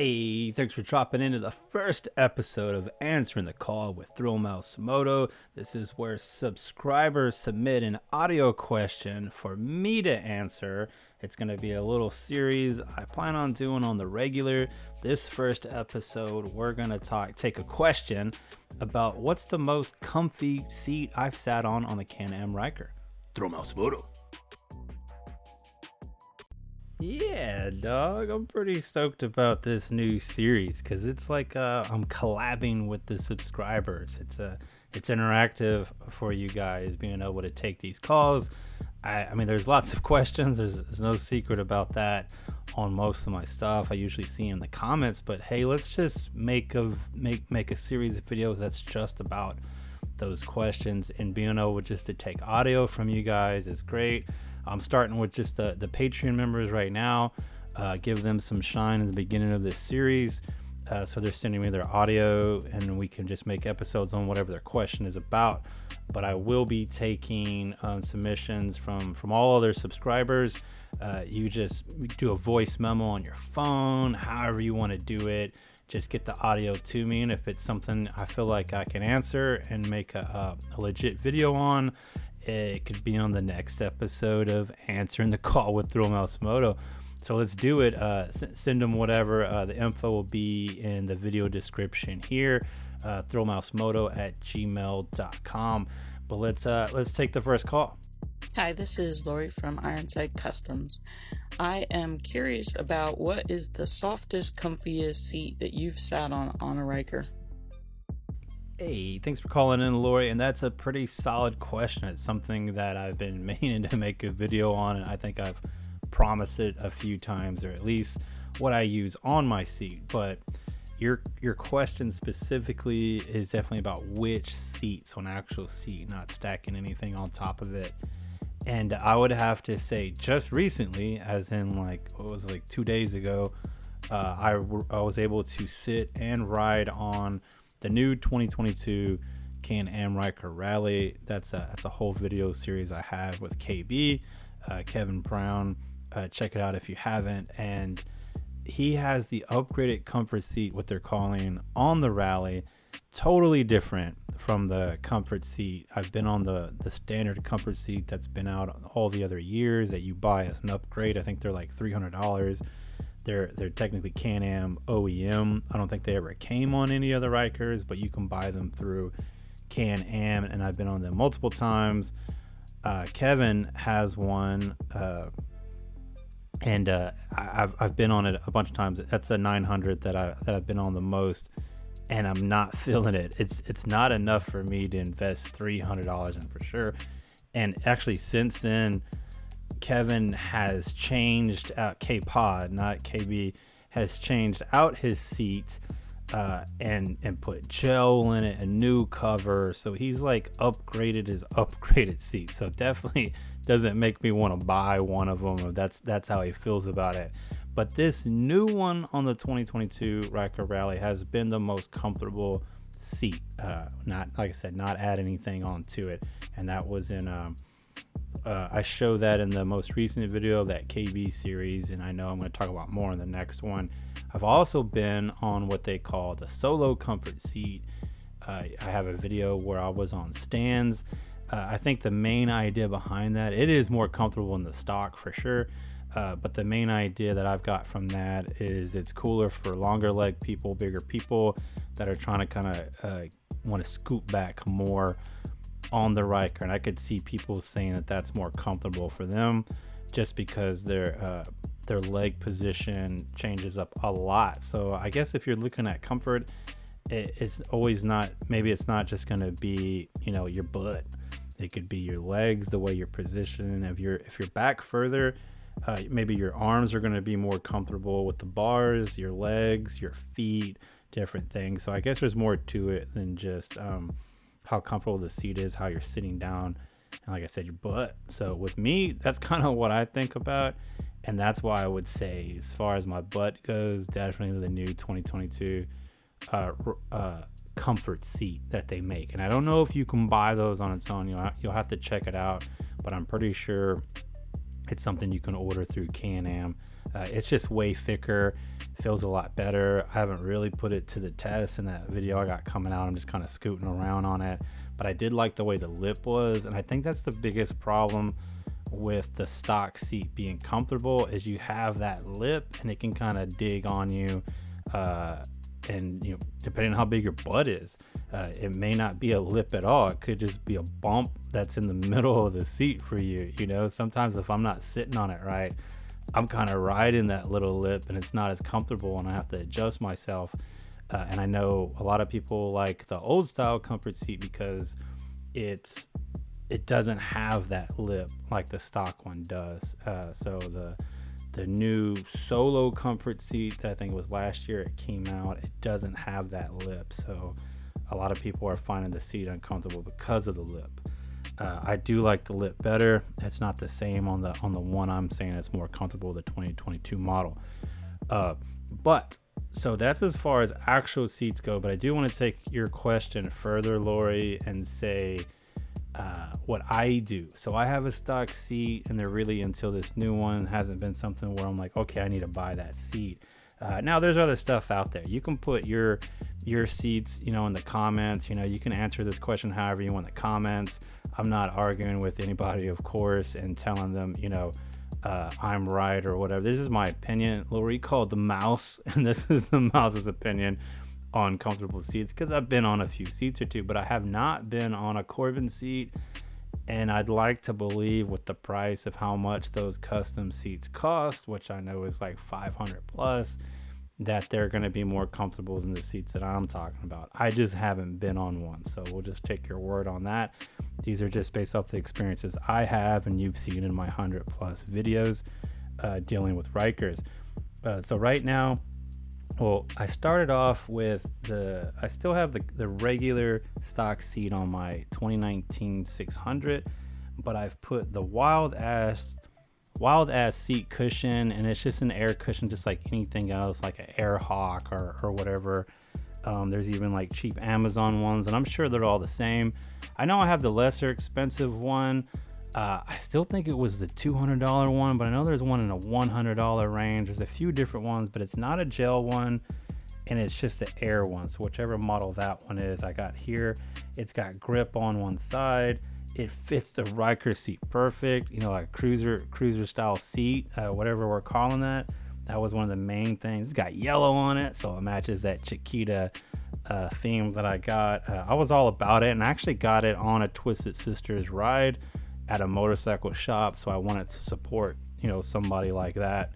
Hey, thanks for dropping into the first episode of Answering the Call with ThrillMouseMoto. This is where subscribers submit an audio question for me to answer. It's going to be a little series I plan on doing on the regular. This first episode, we're going to take a question about what's the most comfy seat I've sat on the Can-Am Ryker. ThrillMouseMoto. Yeah, dog, I'm pretty stoked about this new series because it's like I'm collabing with the subscribers. It's interactive for you guys, being able to take these calls. I mean, there's lots of questions. There's no secret about that on most of my stuff. I usually see in the comments, but hey, let's just make a series of videos that's just about those questions, and being able just to take audio from you guys is great. I'm starting with just the Patreon members right now, give them some shine in the beginning of this series. So they're sending me their audio and we can just make episodes on whatever their question is about. But I will be taking submissions from all other subscribers. You just do a voice memo on your phone, however you want to do it. Just get the audio to me, and if it's something I feel like I can answer and make a legit video on, it could be on the next episode of Answering the Call with ThrillMouseMoto. So let's do it. Send them whatever. The info will be in the video description here. ThrillMouseMoto@gmail.com. But let's take the first call. Hi, this is Lori from Ironside Customs. I am curious about what is the softest, comfiest seat that you've sat on a Ryker? Hey, thanks for calling in, Lori, and that's a pretty solid question. It's something that I've been meaning to make a video on, and I think I've promised it a few times, or at least what I use on my seat. But your question specifically is definitely about which seat, so an actual seat, not stacking anything on top of it. And I would have to say just recently, as in like 2 days ago, I was able to sit and ride on the new 2022 Can-Am Ryker Rally. That's a whole video series I have with KB, Kevin Brown. Check it out if you haven't. And he has the upgraded comfort seat, what they're calling, on the Rally. Totally different from the comfort seat. I've been on the standard comfort seat that's been out all the other years that you buy as an upgrade. I think they're like $300. They're technically Can-Am OEM. I don't think they ever came on any other Rykers, but you can buy them through Can-Am, and I've been on them multiple times. Kevin has one, and I've been on it a bunch of times. That's the 900 that I've been on the most, and I'm not feeling it. It's not enough for me to invest $300 in for sure. And actually, since then, Kevin has changed out, K-Pod, not KB, has changed out his seat and put gel in it, a new cover. So he's like upgraded his upgraded seat. So definitely doesn't make me want to buy one of them. That's how he feels about it. But this new one on the 2022 Ryker Rally has been the most comfortable seat. Not, like I said, not add anything onto it. And that was in I show that in the most recent video of that KB series, and I know I'm going to talk about more in the next one. I've also been on what they call the solo comfort seat. I have a video where I was on stands. I think the main idea behind that, it is more comfortable in the stock for sure, but the main idea that I've got from that is it's cooler for longer leg people, bigger people that are trying to kind of want to scoot back more on the Ryker, and I could see people saying that that's more comfortable for them just because their leg position changes up a lot. So I guess if you're looking at comfort, it's always not, maybe it's not just going to be, your butt. It could be your legs, the way you're positioned. If you're back further, maybe your arms are going to be more comfortable with the bars, your legs, your feet, different things. So I guess there's more to it than just how comfortable the seat is, how you're sitting down, and like I said, your butt. So with me, that's kind of what I think about, and that's why I would say, as far as my butt goes, definitely the new 2022 comfort seat that they make. And I don't know if you can buy those on its own. You'll have to check it out, but I'm pretty sure it's something you can order through Can-Am. It's just way thicker, feels a lot better. I haven't really put it to the test in that video I got coming out. I'm just kind of scooting around on it, but I did like the way the lip was, and I think that's the biggest problem with the stock seat being comfortable is you have that lip and it can kind of dig on you, and you know, depending on how big your butt is, it may not be a lip at all. It could just be a bump that's in the middle of the seat for you. You know, sometimes if I'm not sitting on it right, I'm kind of riding that little lip and it's not as comfortable and I have to adjust myself. And I know a lot of people like the old style comfort seat because it doesn't have that lip like the stock one does. So the new solo comfort seat that I think was last year it came out, it doesn't have that lip. So a lot of people are finding the seat uncomfortable because of the lip. I do like the lip better. It's not the same on the one I'm saying it's more comfortable, the 2022 model. But so that's as far as actual seats go. But I do want to take your question further, Lori, and say what I do. So I have a stock seat, and they're really, until this new one, hasn't been something where I'm like, okay, I need to buy that seat. Now there's other stuff out there. You can put your seats, you know, in the comments. You know, you can answer this question however you want in the comments. I'm not arguing with anybody, of course, and telling them, you know, I'm right or whatever. This is my opinion. Lori called the mouse, and this is the mouse's opinion on comfortable seats, because I've been on a few seats or two, but I have not been on a Corbin seat. And I'd like to believe with the price of how much those custom seats cost, which I know is like 500 plus, that they're going to be more comfortable than the seats that I'm talking about. I just haven't been on one, so we'll just take your word on that. These are just based off the experiences I have and you've seen in my 100 plus videos dealing with Rykers. So right now, well, I started off with I still have the regular stock seat on my 2019 600, but I've put the wild ass seat cushion, and it's just an air cushion just like anything else, like an Air Hawk or whatever. There's even like cheap Amazon ones, and I'm sure they're all the same. I know I have the lesser expensive one. I still think it was the $200 one, but I know there's one in a $100 range. There's a few different ones, but it's not a gel one, and it's just the air one. So whichever model that one is, I got here. It's got grip on one side. It fits the Ryker seat perfect, you know, like cruiser style seat, whatever we're calling that. That was one of the main things. It's got yellow on it, so it matches that Chiquita theme that I got. I was all about it, and I actually got it on a Twisted Sisters ride at a motorcycle shop, so I wanted to support, you know, somebody like that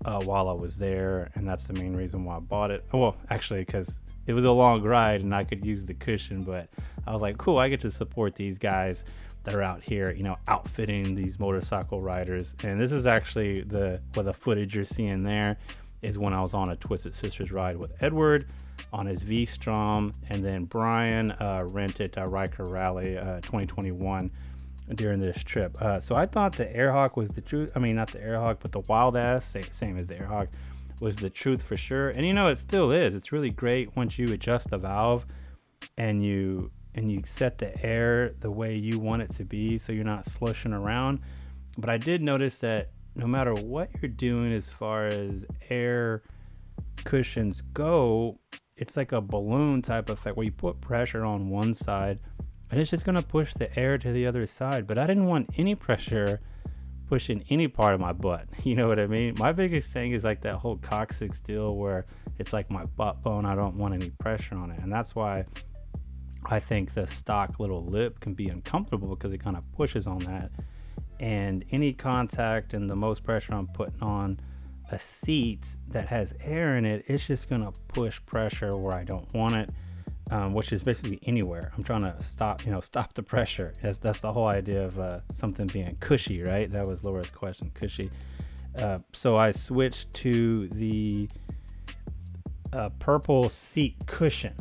while I was there, and that's the main reason why I bought it. Well, actually, because it was a long ride and I could use the cushion, but I was like, cool, I get to support these guys that are out here, you know, outfitting these motorcycle riders. And this is actually the footage you're seeing there is when I was on a Twisted Sisters ride with Edward on his V-Strom, and then Brian rented a Ryker Rally 2021 during this trip. So I thought the Airhawk was the truth. I mean, not the Airhawk, but the Wild Ass, same as the Airhawk, was the truth for sure. And you know, it still is. It's really great once you adjust the valve and you set the air the way you want it to be, so you're not slushing around. But I did notice that no matter what you're doing as far as air cushions go, it's like a balloon type effect where you put pressure on one side and it's just going to push the air to the other side. But I didn't want any pressure pushing any part of my butt. You know what I mean? My biggest thing is like that whole coccyx deal where it's like my butt bone. I don't want any pressure on it. And that's why I think the stock little lip can be uncomfortable, because it kind of pushes on that. And any contact and the most pressure I'm putting on a seat that has air in it, it's just going to push pressure where I don't want it. Which is basically anywhere. I'm trying to stop the pressure. That's the whole idea of something being cushy, right? That was Laura's question, cushy. So I switched to the purple seat cushion.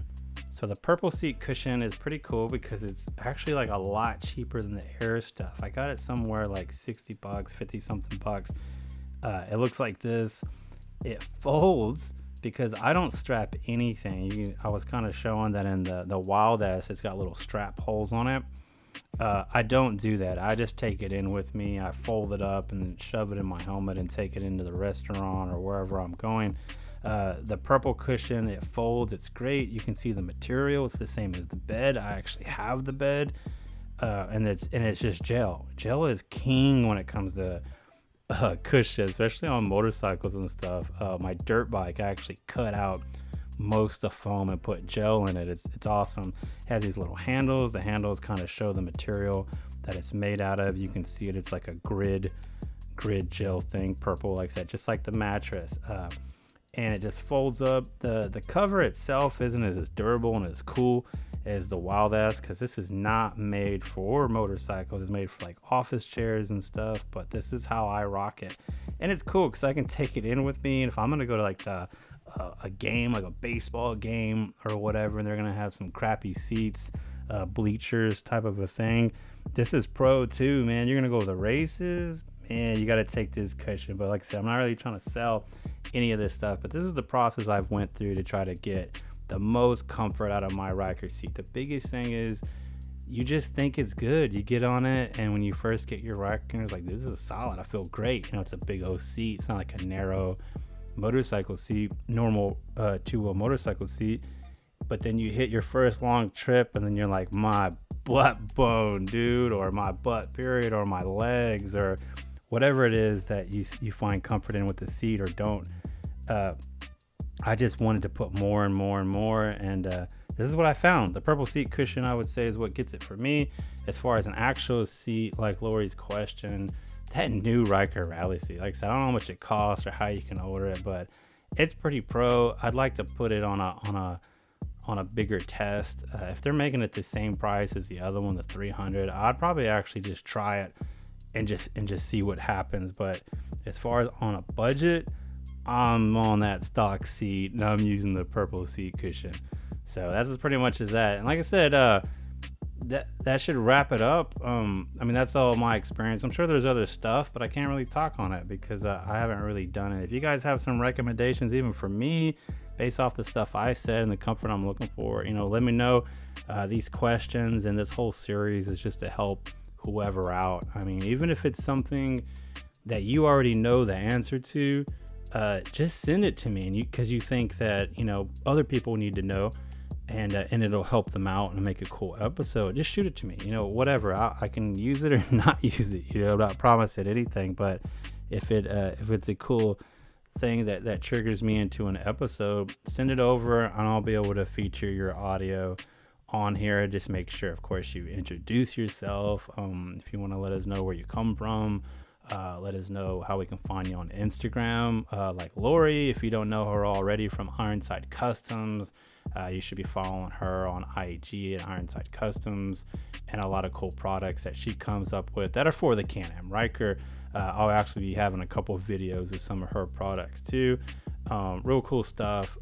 So the purple seat cushion is pretty cool because it's actually like a lot cheaper than the air stuff. I got it somewhere like $60, 50 something bucks. It looks like this. It folds, because I don't strap anything. I was kind of showing that in the Wild Ass, it's got little strap holes on it. I don't do that. I just take it in with me. I fold it up and shove it in my helmet and take it into the restaurant or wherever I'm going. The purple cushion, it folds. It's great. You can see the material. It's the same as the bed. I actually have the bed, and it's just gel. Gel is king when it comes to cushion, especially on motorcycles and stuff. My dirt bike, I actually cut out most of the foam and put gel in it. It's awesome. It has these little handles. The handles kind of show the material that it's made out of. You can see it. It's like a grid gel thing, purple like that, just like the mattress. And it just folds up. The cover itself isn't as durable and as cool as the Wild Ass, because this is not made for motorcycles. It's made for like office chairs and stuff, but this is how I rock it. And it's cool because I can take it in with me, and if I'm gonna go to like a game, like a baseball game or whatever, and they're gonna have some crappy seats, bleachers type of a thing, this is pro too, man. You're gonna go to the races, man, you got to take this cushion. But like I said, I'm not really trying to sell any of this stuff, but this is the process I've went through to try to get the most comfort out of my Ryker seat. The biggest thing is you just think it's good. You get on it, and when you first get your Ryker, it's like, this is solid. I feel great. You know, it's a big old seat. It's not like a narrow motorcycle seat, normal two-wheel motorcycle seat. But then you hit your first long trip, and then you're like, my butt bone, dude, or my butt period, or my legs, or whatever it is that you find comfort in with the seat or don't. I just wanted to put more and more and more, and this is what I found. The purple seat cushion, I would say, is what gets it for me. As far as an actual seat, like Lori's question, that new Ryker Rally seat, like I said, I don't know how much it costs or how you can order it, but it's pretty pro. I'd like to put it on a bigger test. If they're making it the same price as the other one, the 300, I'd probably actually just try it and just see what happens. But as far as on a budget, I'm on that stock seat and I'm using the purple seat cushion. So that's as pretty much as that. And like I said, that should wrap it up. I mean, that's all my experience. I'm sure there's other stuff, but I can't really talk on it because I haven't really done it. If you guys have some recommendations, even for me, based off the stuff I said and the comfort I'm looking for, you know, let me know. These questions and this whole series is just to help whoever out. I mean, even if it's something that you already know the answer to, just send it to me, and because you think that, you know, other people need to know, and it'll help them out and make a cool episode. Just shoot it to me, you know, whatever. I can use it or not use it, you know, not promising anything, but if it's a cool thing that triggers me into an episode, send it over and I'll be able to feature your audio on here. Just make sure, of course, you introduce yourself. If you want to let us know where you come from, let us know how we can find you on Instagram, like Lori. If you don't know her already from Ironside Customs, you should be following her on IG at Ironside Customs, and a lot of cool products that she comes up with that are for the Can-Am Ryker. I'll actually be having a couple of videos of some of her products too. Real cool stuff.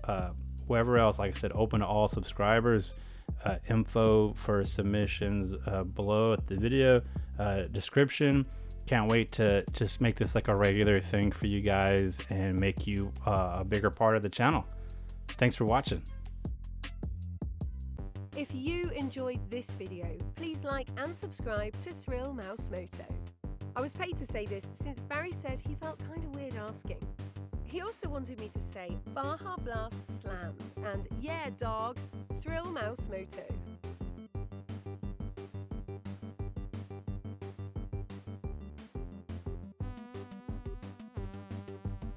Whoever else, like I said, open to all subscribers. Info for submissions below at the video description. Can't wait to just make this like a regular thing for you guys and make you a bigger part of the channel. Thanks for watching. If you enjoyed this video, please like and subscribe to ThrillMouseMoto. I was paid to say this since Barry said he felt kind of weird asking. He also wanted me to say Baja Blast slams and yeah dog, ThrillMouseMoto.